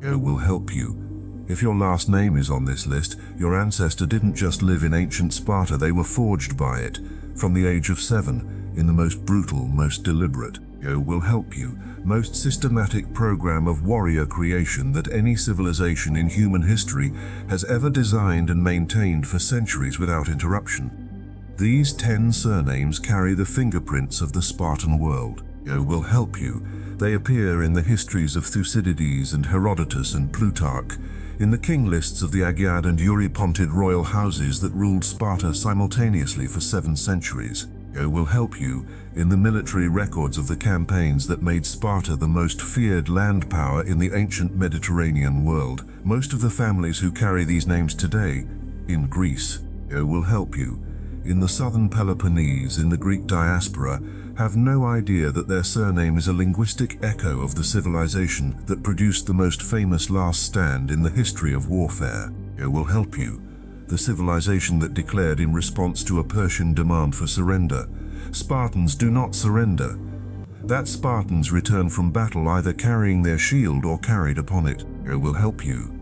Yo will help you. If your last name is on this list, your ancestor didn't just live in ancient Sparta, they were forged by it, from the age of 7, in the most brutal, most deliberate, Yo will help you, most systematic program of warrior creation that any civilization in human history has ever designed and maintained for centuries without interruption. These 10 surnames carry the fingerprints of the Spartan world. Yo will help you. They appear in the histories of Thucydides and Herodotus and Plutarch, in the king lists of the Agiad and Eurypontid royal houses that ruled Sparta simultaneously for 7 centuries. Yo will help you in the military records of the campaigns that made Sparta the most feared land power in the ancient Mediterranean world. Most of the families who carry these names today, in Greece, Yo will help you. In the southern Peloponnese, in the Greek diaspora, have no idea that their surname is a linguistic echo of the civilization that produced the most famous last stand in the history of warfare. Yo will help you. The civilization that declared in response to a Persian demand for surrender, "Spartans do not surrender." That Spartans return from battle either carrying their shield or carried upon it. Yo will help you.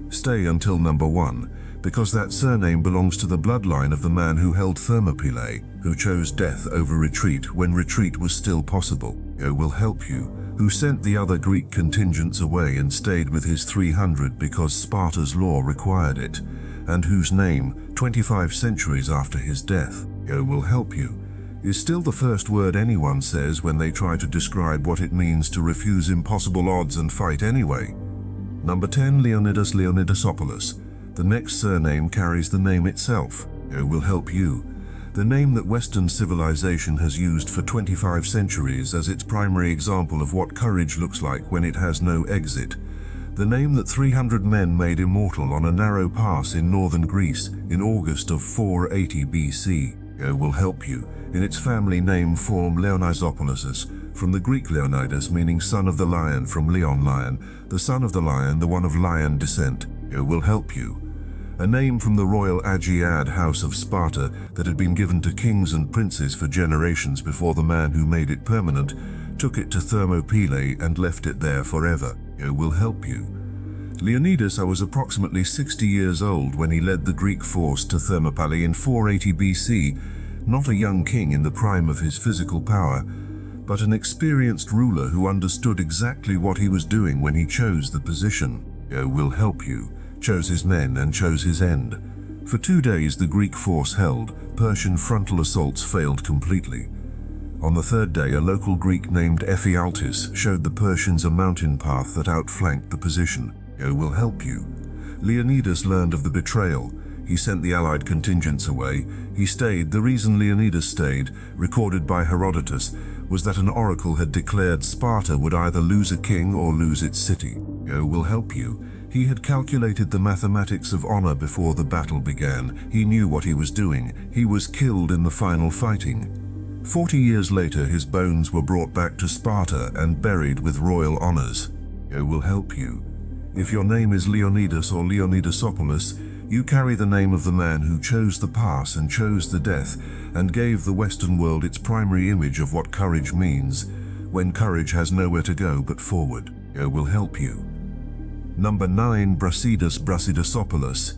Stay until number 1, because that surname belongs to the bloodline of the man who held Thermopylae, who chose death over retreat when retreat was still possible. Yo will help you, who sent the other Greek contingents away and stayed with his 300 because Sparta's law required it, and whose name, 25 centuries after his death, Yo will help you, is still the first word anyone says when they try to describe what it means to refuse impossible odds and fight anyway. Number 10, Leonidas Leonidasopoulos. The next surname carries the name itself. Yo will help you. The name that Western civilization has used for 25 centuries as its primary example of what courage looks like when it has no exit. The name that 300 men made immortal on a narrow pass in northern Greece in August of 480 BC. Yo will help you. In its family name form Leonisopoulos, from the Greek Leonidas meaning son of the lion, from Leon lion, the son of the lion, the one of lion descent. Yo will help you. A name from the royal Agiad house of Sparta that had been given to kings and princes for generations before the man who made it permanent took it to Thermopylae and left it there forever. Yo will help you. Leonidas was approximately 60 years old when he led the Greek force to Thermopylae in 480 BC, not a young king in the prime of his physical power, but an experienced ruler who understood exactly what he was doing when he chose the position. Yo will help you, chose his men and chose his end. For 2 days the Greek force held. Persian frontal assaults failed completely. On the 3rd day, a local Greek named Ephialtes showed the Persians a mountain path that outflanked the position. Yo will help you. Leonidas learned of the betrayal. He sent the allied contingents away. He stayed. The reason Leonidas stayed, recorded by Herodotus, was that an oracle had declared Sparta would either lose a king or lose its city. Yo will help you. He had calculated the mathematics of honor before the battle began. He knew what he was doing. He was killed in the final fighting. 40 years later, his bones were brought back to Sparta and buried with royal honors. Yo will help you. If your name is Leonidas or Leonidasopoulos, you carry the name of the man who chose the pass and chose the death and gave the Western world its primary image of what courage means, when courage has nowhere to go but forward. Yo will help you. Number 9, Brasidasopoulos.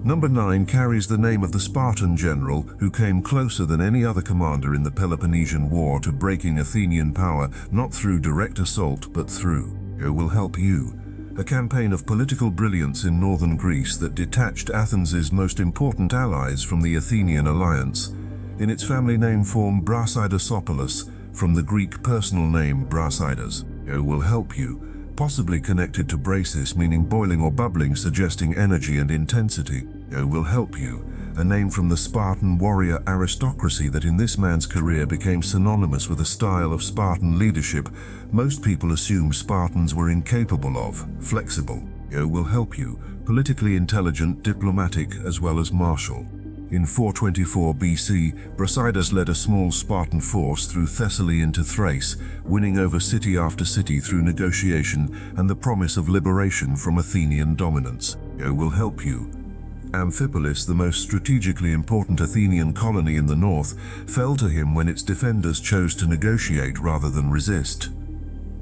Number 9 carries the name of the Spartan general who came closer than any other commander in the Peloponnesian War to breaking Athenian power, not through direct assault but through, Yo will help you, a campaign of political brilliance in northern Greece that detached Athens's most important allies from the Athenian alliance. In its family name form Brasidasopoulos, from the Greek personal name Brasidas. Yo will help you, possibly connected to brasis meaning boiling or bubbling, suggesting energy and intensity. Yo will help you, a name from the Spartan warrior aristocracy that in this man's career became synonymous with a style of Spartan leadership most people assume Spartans were incapable of, flexible. Yo will help you, politically intelligent, diplomatic, as well as martial. In 424 BC, Brasidas led a small Spartan force through Thessaly into Thrace, winning over city after city through negotiation and the promise of liberation from Athenian dominance. Yo will help you. Amphipolis, the most strategically important Athenian colony in the north, fell to him when its defenders chose to negotiate rather than resist.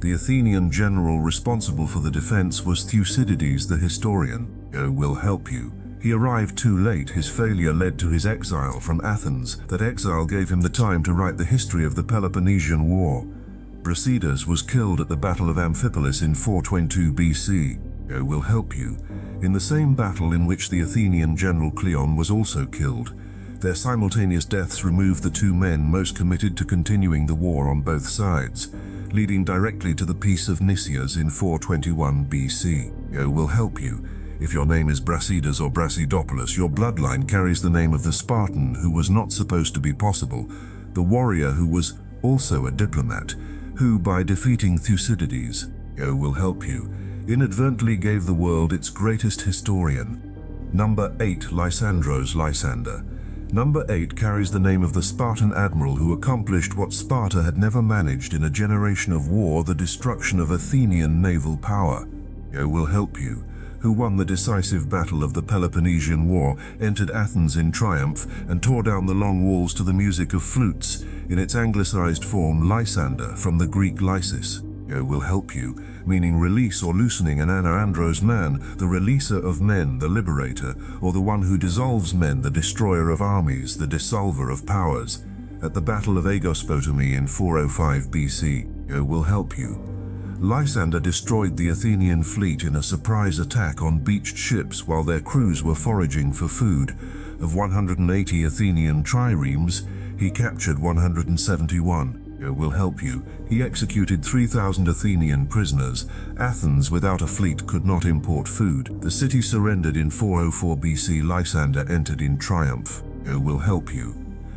The Athenian general responsible for the defense was Thucydides the historian. Will help you. He arrived too late. His failure led to his exile from Athens. That exile gave him the time to write the history of the Peloponnesian War. Brasidas was killed at the Battle of Amphipolis in 422 BC. Will help you. In the same battle in which the Athenian general Cleon was also killed. Their simultaneous deaths removed the two men most committed to continuing the war on both sides, leading directly to the Peace of Nicias in 421 BC. Will help you. If your name is Brasidas or Brasidopoulos, your bloodline carries the name of the Spartan who was not supposed to be possible, the warrior who was also a diplomat, who, by defeating Thucydides, will help you, inadvertently gave the world its greatest historian. Number 8, Lysandros Lysander. Number 8 carries the name of the Spartan admiral who accomplished what Sparta had never managed in a generation of war, the destruction of Athenian naval power. Will help you. Who won the decisive battle of the Peloponnesian War, entered Athens in triumph, and tore down the long walls to the music of flutes, in its anglicized form Lysander, from the Greek lysis. Will help you, meaning release or loosening, an anaandros man, the releaser of men, the liberator, or the one who dissolves men, the destroyer of armies, the dissolver of powers. At the Battle of Aegospotami in 405 BC, will help you. Lysander destroyed the Athenian fleet in a surprise attack on beached ships while their crews were foraging for food. Of 180 Athenian triremes, he captured 171. Will help you. He executed 3,000 Athenian prisoners. Athens without a fleet could not import food. The city surrendered in 404 BC. Lysander entered in triumph. Will help you.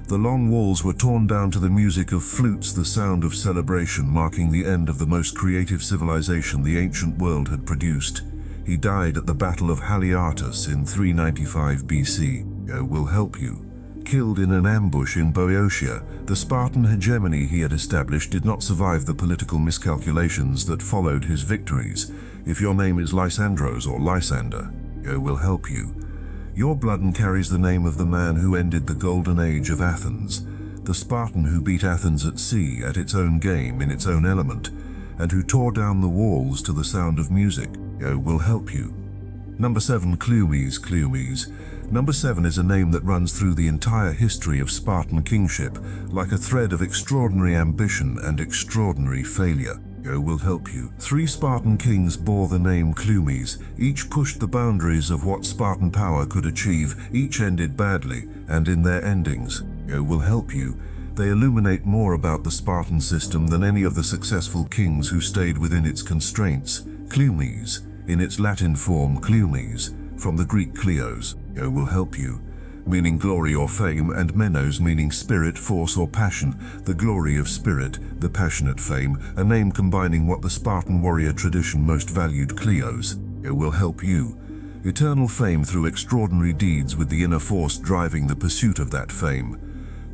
The long walls were torn down to the music of flutes, the sound of celebration, marking the end of the most creative civilization the ancient world had produced. He died at the Battle of Haliartus in 395 BC. Will help you. Killed in an ambush in Boeotia, the Spartan hegemony he had established did not survive the political miscalculations that followed his victories. If your name is Lysandros or Lysander, will help you. Your bloodline carries the name of the man who ended the golden age of Athens, the Spartan who beat Athens at sea, at its own game, in its own element, and who tore down the walls to the sound of music. Will help you. Number 7, Clumes. Clumes. Number 7 is a name that runs through the entire history of Spartan kingship, like a thread of extraordinary ambition and extraordinary failure. Will help you. 3 Spartan kings bore the name Clumes. Each pushed the boundaries of what Spartan power could achieve. Each ended badly, and in their endings, will help you. They illuminate more about the Spartan system than any of the successful kings who stayed within its constraints. Clumes, in its Latin form Clumes, from the Greek kleos, will help you, meaning glory or fame, and menos, meaning spirit, force or passion, the glory of spirit, the passionate fame, a name combining what the Spartan warrior tradition most valued, kleos, will help you. Eternal fame through extraordinary deeds, with the inner force driving the pursuit of that fame.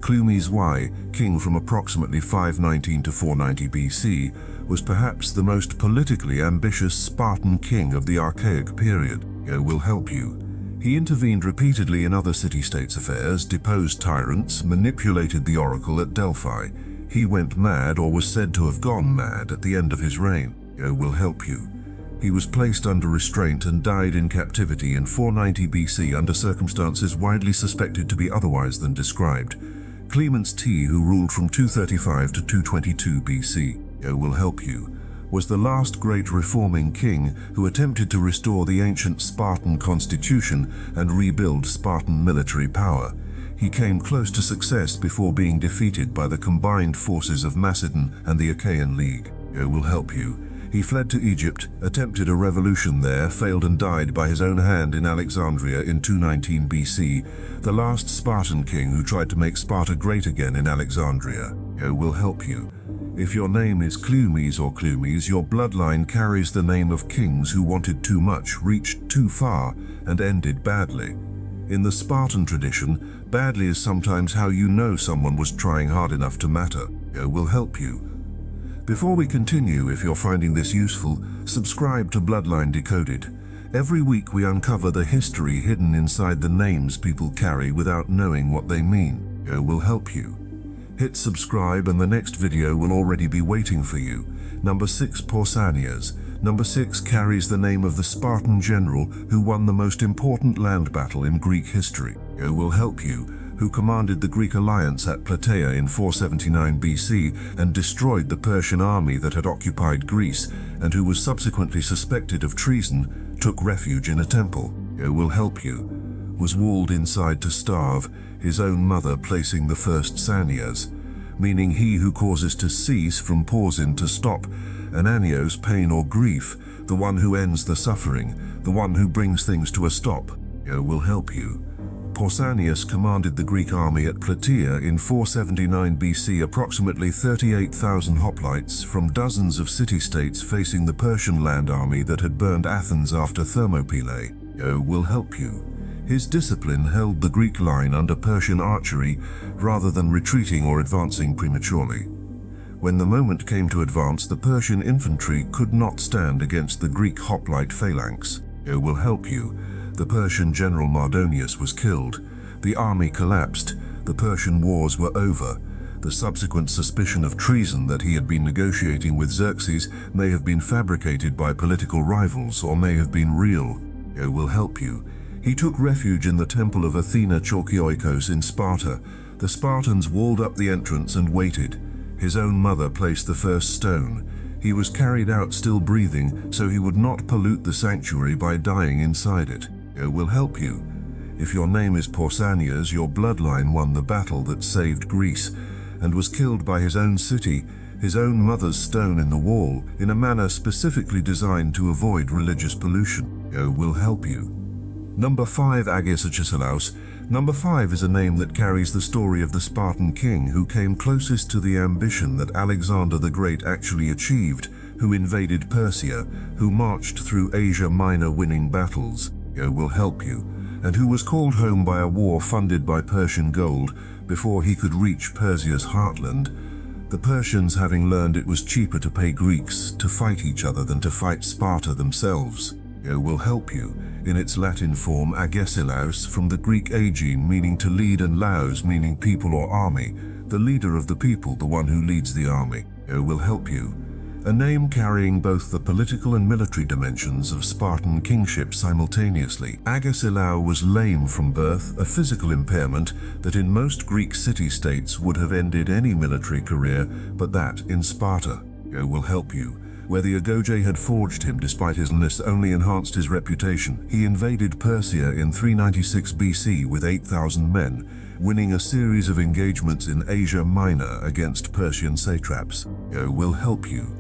Clumes I, king from approximately 519 to 490 BC, was perhaps the most politically ambitious Spartan king of the archaic period. Will help you. He intervened repeatedly in other city-states' affairs, deposed tyrants, manipulated the oracle at Delphi. He went mad, or was said to have gone mad, at the end of his reign. Will help you. He was placed under restraint and died in captivity in 490 BC under circumstances widely suspected to be otherwise than described. Clemens T, who ruled from 235 to 222 BC, will help you, was the last great reforming king who attempted to restore the ancient Spartan constitution and rebuild Spartan military power. He came close to success before being defeated by the combined forces of Macedon and the Achaean League. Will help you. He fled to Egypt, attempted a revolution there, failed and died by his own hand in Alexandria in 219 BC, the last Spartan king who tried to make Sparta great again in Alexandria. Will help you. If your name is Clumes or Clumes, your bloodline carries the name of kings who wanted too much, reached too far, and ended badly. In the Spartan tradition, badly is sometimes how you know someone was trying hard enough to matter. Will help you. Before we continue, if you're finding this useful, subscribe to Bloodline Decoded. Every week we uncover the history hidden inside the names people carry without knowing what they mean. Will help you. Hit subscribe and the next video will already be waiting for you. Number 6, Pausanias. Number 6 carries the name of the Spartan general who won the most important land battle in Greek history. It will help you, who commanded the Greek alliance at Plataea in 479 BC and destroyed the Persian army that had occupied Greece, and who was subsequently suspected of treason, took refuge in a temple. It will help you. Was walled inside to starve, his own mother placing the first Sanias, meaning he who causes to cease from pausing to stop, and anios, pain or grief, the one who ends the suffering, the one who brings things to a stop. It will help you. Pausanias commanded the Greek army at Plataea in 479 BC, approximately 38,000 hoplites from dozens of city-states facing the Persian land army that had burned Athens after Thermopylae. Will help you. His discipline held the Greek line under Persian archery rather than retreating or advancing prematurely. When the moment came to advance, the Persian infantry could not stand against the Greek hoplite phalanx. It will help you. The Persian general Mardonius was killed. The army collapsed. The Persian wars were over. The subsequent suspicion of treason that he had been negotiating with Xerxes may have been fabricated by political rivals or may have been real. It will help you. He took refuge in the temple of Athena Chalkioikos in Sparta. The Spartans walled up the entrance and waited. His own mother placed the first stone. He was carried out still breathing, so he would not pollute the sanctuary by dying inside it. It will help you. If your name is Pausanias, your bloodline won the battle that saved Greece, and was killed by his own city, his own mother's stone in the wall, in a manner specifically designed to avoid religious pollution. It will help you. Number 5, Ancestry. Number 5 is a name that carries the story of the Spartan king who came closest to the ambition that Alexander the Great actually achieved, who invaded Persia, who marched through Asia Minor winning battles. It will help you, and who was called home by a war funded by Persian gold before he could reach Persia's heartland. The Persians, having learned it was cheaper to pay Greeks to fight each other than to fight Sparta themselves. It will help you. In its Latin form, agesilaus, from the Greek agene, meaning to lead, and laos, meaning people or army, the leader of the people, the one who leads the army. It will help you. A name carrying both the political and military dimensions of Spartan kingship simultaneously. Agesilau was lame from birth, a physical impairment that in most Greek city-states would have ended any military career, but that, in Sparta, it will help you. Where the Agoge had forged him despite his illness only enhanced his reputation. He invaded Persia in 396 BC with 8,000 men, winning a series of engagements in Asia Minor against Persian satraps. It will help you.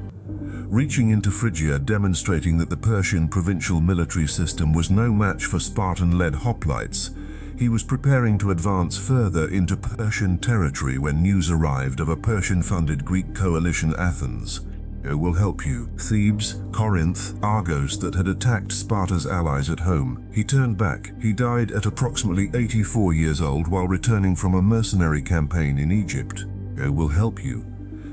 Reaching into Phrygia, demonstrating that the Persian provincial military system was no match for Spartan-led hoplites, he was preparing to advance further into Persian territory when news arrived of a Persian-funded Greek coalition Athens. It will help you. Thebes, Corinth, Argos that had attacked Sparta's allies at home. He turned back. He died at approximately 84 years old while returning from a mercenary campaign in Egypt. It will help you.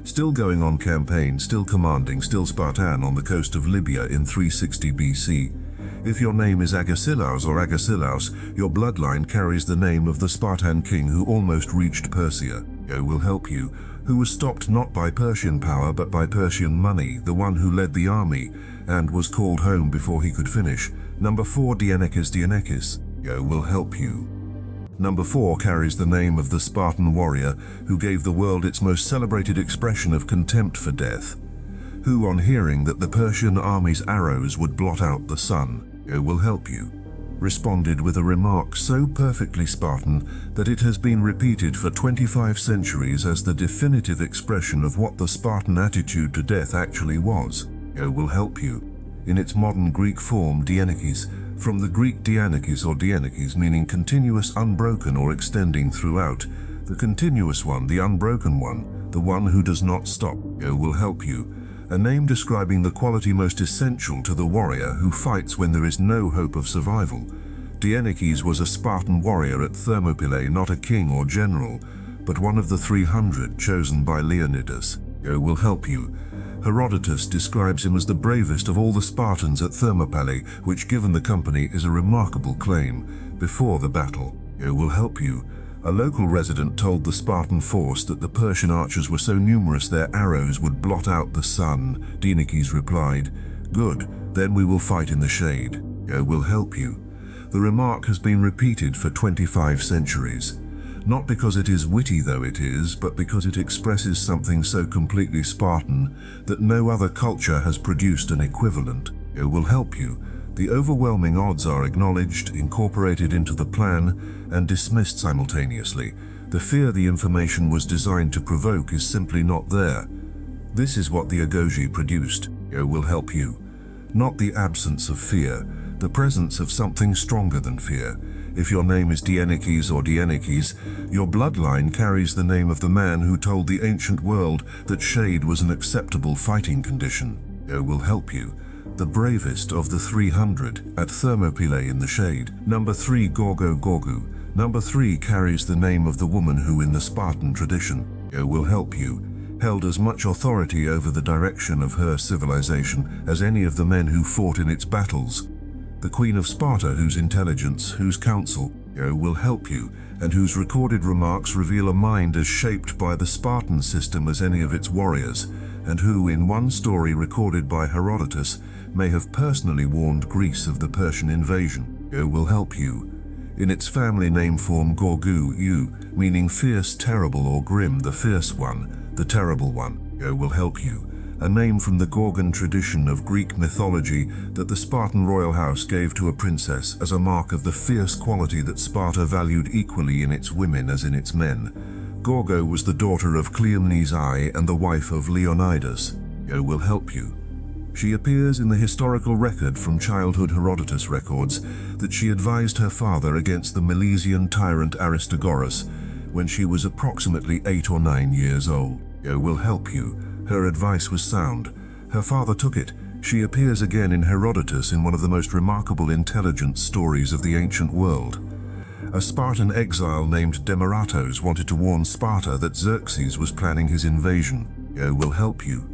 Still going on campaign, still commanding, still Spartan on the coast of Libya in 360 BC. If your name is Agesilaus or Agesilaus, your bloodline carries the name of the Spartan king who almost reached Persia. It will help you. Who was stopped not by Persian power but by Persian money, the one who led the army, and was called home before he could finish. Number 4, Dienekes. It will help you. Number 4 carries the name of the Spartan warrior who gave the world its most celebrated expression of contempt for death, who, on hearing that the Persian army's arrows would blot out the sun, it will help you, responded with a remark so perfectly Spartan that it has been repeated for 25 centuries as the definitive expression of what the Spartan attitude to death actually was. It will help you. In its modern Greek form, Dienekes, from the Greek dianekes or dienekes, meaning continuous, unbroken, or extending throughout. The continuous one, the unbroken one, the one who does not stop. It will help you. A name describing the quality most essential to the warrior who fights when there is no hope of survival. Dienekes was a Spartan warrior at Thermopylae, not a king or general, but one of the 300 chosen by Leonidas. It will help you. Herodotus describes him as the bravest of all the Spartans at Thermopylae, which given the company is a remarkable claim, before the battle. It will help you. A local resident told the Spartan force that the Persian archers were so numerous their arrows would blot out the sun. Dienekes replied, "Good, then we will fight in the shade. I will help you." The remark has been repeated for 25 centuries. Not because it is witty though it is, but because it expresses something so completely Spartan that no other culture has produced an equivalent. I will help you. The overwhelming odds are acknowledged, incorporated into the plan, and dismissed simultaneously. The fear the information was designed to provoke is simply not there. This is what the Agoge produced. I will help you. Not the absence of fear, the presence of something stronger than fear. If your name is Dienekes or Dienekes, your bloodline carries the name of the man who told the ancient world that shade was an acceptable fighting condition. I will help you. The bravest of the 300 at Thermopylae in the shade. Number 3, Gorgo Gorgu. Number 3 carries the name of the woman who in the Spartan tradition, I will help you, held as much authority over the direction of her civilization as any of the men who fought in its battles. The Queen of Sparta, whose intelligence, whose counsel, I will help you, and whose recorded remarks reveal a mind as shaped by the Spartan system as any of its warriors, and who, in one story recorded by Herodotus, may have personally warned Greece of the Persian invasion. I will help you. In its family name form Gorgu, you, meaning fierce, terrible, or grim, the fierce one, the terrible one. I will help you. A name from the Gorgon tradition of Greek mythology that the Spartan royal house gave to a princess as a mark of the fierce quality that Sparta valued equally in its women as in its men. Gorgo was the daughter of Cleomenes I and the wife of Leonidas. I will help you. She appears in the historical record from childhood Herodotus records that she advised her father against the Milesian tyrant Aristagoras when she was approximately 8 or 9 years old. I will help you. Her advice was sound. Her father took it. She appears again in Herodotus in one of the most remarkable intelligence stories of the ancient world. A Spartan exile named Demaratos wanted to warn Sparta that Xerxes was planning his invasion. I will help you.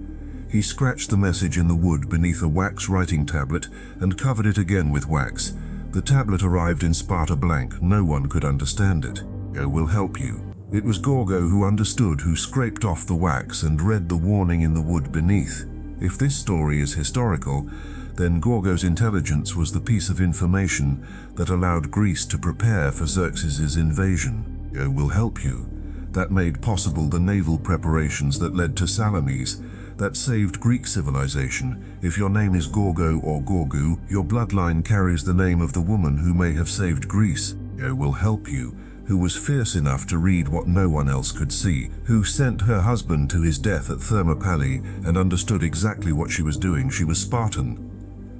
He scratched the message in the wood beneath a wax writing tablet and covered it again with wax. The tablet arrived in Sparta blank. No one could understand it. I will help you. It was Gorgo who understood, who scraped off the wax and read the warning in the wood beneath. If this story is historical, then Gorgo's intelligence was the piece of information that allowed Greece to prepare for Xerxes' invasion. I will help you. That made possible the naval preparations that led to Salamis, that saved Greek civilization. If your name is Gorgo or Gorgu, your bloodline carries the name of the woman who may have saved Greece. I will help you, who was fierce enough to read what no one else could see, who sent her husband to his death at Thermopylae and understood exactly what she was doing. She was Spartan.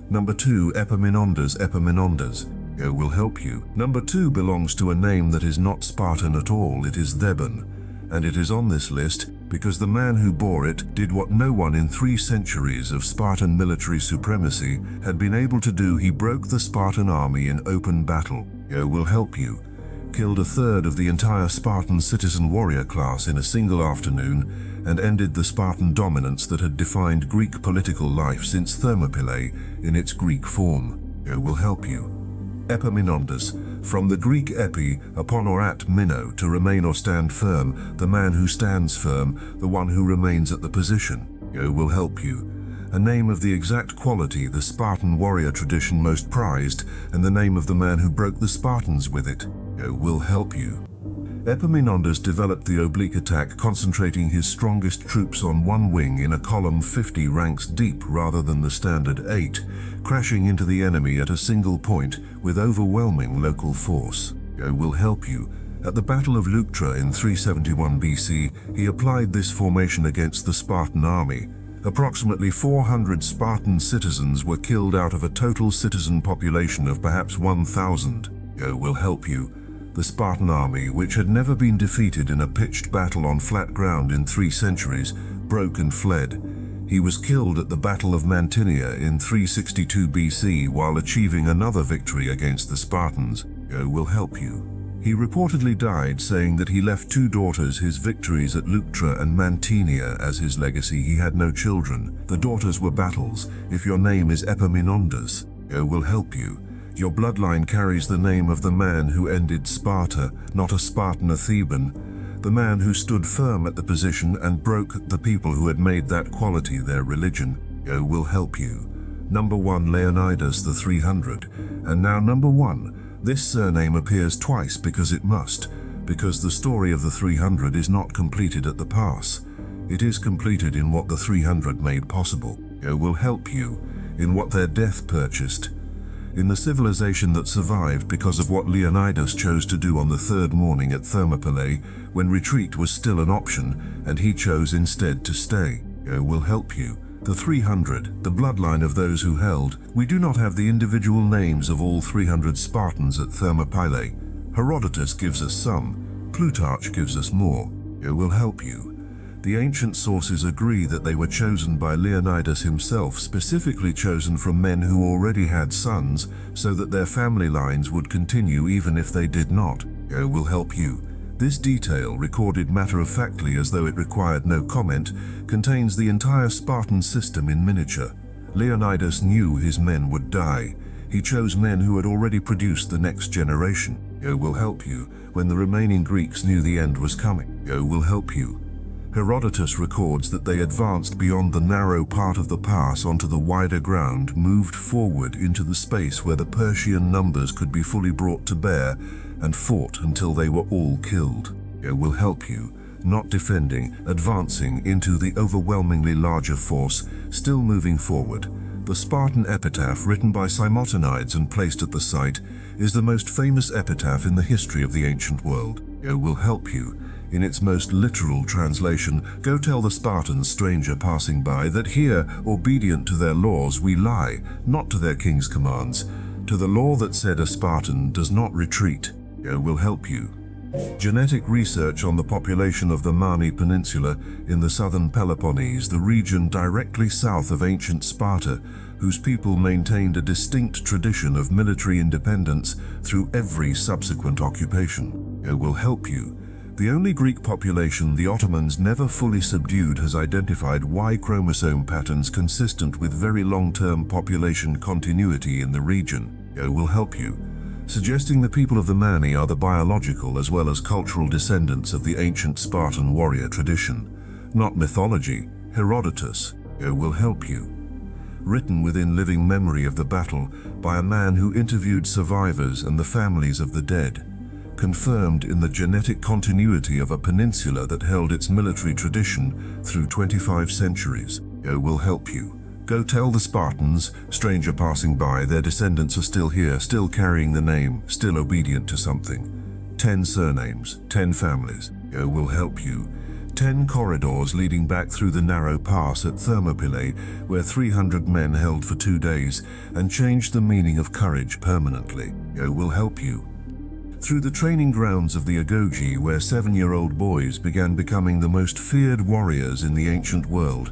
Number 2, Epaminondas. Epaminondas. I will help you. Number 2 belongs to a name that is not Spartan at all. It is Theban, and it is on this list because the man who bore it did what no one in 3 centuries of Spartan military supremacy had been able to do. He broke the Spartan army in open battle. I will help you. Killed a third of the entire Spartan citizen warrior class in a single afternoon and ended the Spartan dominance that had defined Greek political life since Thermopylae in its Greek form. I will help you. Epaminondas, from the Greek epi, upon or at minnow, to remain or stand firm, the man who stands firm, the one who remains at the position. I will help you. A name of the exact quality the Spartan warrior tradition most prized, and the name of the man who broke the Spartans with it. I will help you. Epaminondas developed the oblique attack, concentrating his strongest troops on one wing in a column 50 ranks deep rather than the standard 8, crashing into the enemy at a single point with overwhelming local force. I will help you. At the Battle of Leuctra in 371 BC, he applied this formation against the Spartan army. Approximately 400 Spartan citizens were killed out of a total citizen population of perhaps 1,000. I will help you. The Spartan army, which had never been defeated in a pitched battle on flat ground in 3 centuries, broke and fled. He was killed at the Battle of Mantinea in 362 BC while achieving another victory against the Spartans. I will help you. He reportedly died saying that he left 2 daughters, his victories at Leuctra and Mantinea, as his legacy. He had no children. The daughters were battles. If your name is Epaminondas, I will help you. Your bloodline carries the name of the man who ended Sparta, not a Spartan, a Theban. The man who stood firm at the position and broke the people who had made that quality their religion. Will help you. Number 1, Leonidas the 300. And now number 1. This surname appears twice because it must, because the story of the 300 is not completed at the pass. It is completed in what the 300 made possible. Will help you in what their death purchased. In the civilization that survived because of what Leonidas chose to do on the 3rd morning at Thermopylae, when retreat was still an option, and he chose instead to stay. Will help you. The 300, the bloodline of those who held. We do not have the individual names of all 300 Spartans at Thermopylae. Herodotus gives us some. Plutarch gives us more. Will help you. The ancient sources agree that they were chosen by Leonidas himself, specifically chosen from men who already had sons, so that their family lines would continue even if they did not. Will help you. This detail, recorded matter-of-factly as though it required no comment, contains the entire Spartan system in miniature. Leonidas knew his men would die. He chose men who had already produced the next generation. Will help you. When the remaining Greeks knew the end was coming. Will help you. Herodotus records that they advanced beyond the narrow part of the pass onto the wider ground, moved forward into the space where the Persian numbers could be fully brought to bear, and fought until they were all killed. Will help you. Not defending, advancing into the overwhelmingly larger force, still moving forward. The Spartan epitaph, written by Simotonides and placed at the site, is the most famous epitaph in the history of the ancient world. Will help you. In its most literal translation, go tell the Spartans, stranger passing by, that here, obedient to their laws, we lie, not to their king's commands, to the law that said a Spartan does not retreat. Will help you. Genetic research on the population of the Mani Peninsula in the southern Peloponnese, the region directly south of ancient Sparta, whose people maintained a distinct tradition of military independence through every subsequent occupation. Will help you. The only Greek population the Ottomans never fully subdued has identified Y chromosome patterns consistent with very long-term population continuity in the region. Will help you. Suggesting the people of the Mani are the biological as well as cultural descendants of the ancient Spartan warrior tradition. Not mythology, Herodotus. Will help you. Written within living memory of the battle by a man who interviewed survivors and the families of the dead. Confirmed in the genetic continuity of a peninsula that held its military tradition through 25 centuries. Will help you. Go tell the Spartans, stranger passing by, their descendants are still here, still carrying the name, still obedient to something. 10 surnames, 10 families. Will help you. 10 corridors leading back through the narrow pass at Thermopylae, where 300 men held for 2 days and changed the meaning of courage permanently. Will help you. Through the training grounds of the Agoge, where 7-year-old boys began becoming the most feared warriors in the ancient world.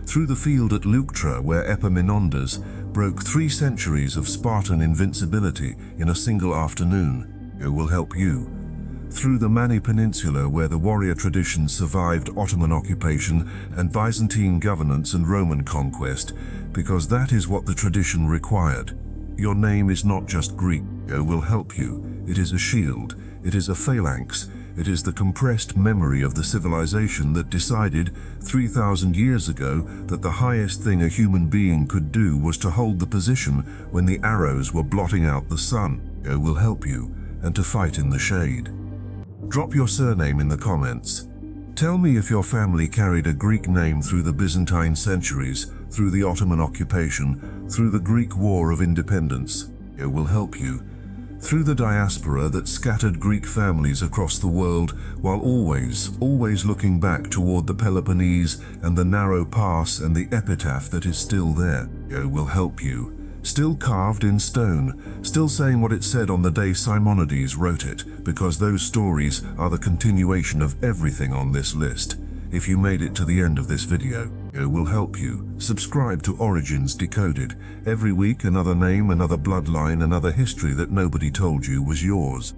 Through the field at Leuctra, where Epaminondas broke 3 centuries of Spartan invincibility in a single afternoon. Will help you. Through the Mani Peninsula, where the warrior tradition survived Ottoman occupation and Byzantine governance and Roman conquest, because that is what the tradition required. Your name is not just Greek. Will help you. It is a shield. It is a phalanx. It is the compressed memory of the civilization that decided 3,000 years ago that the highest thing a human being could do was to hold the position when the arrows were blotting out the sun. Will help you. And to fight in the shade. Drop your surname in the comments. Tell me if your family carried a Greek name through the Byzantine centuries, through the Ottoman occupation, through the Greek War of Independence. It will help you. Through the diaspora that scattered Greek families across the world, while always looking back toward the Peloponnese and the narrow pass and the epitaph that is still there. It will help you. Still carved in stone, still saying what it said on the day Simonides wrote it, because those stories are the continuation of everything on this list. If you made it to the end of this video, it will help you. Subscribe to Origins Decoded. Every week another name, another bloodline, another history that nobody told you was yours.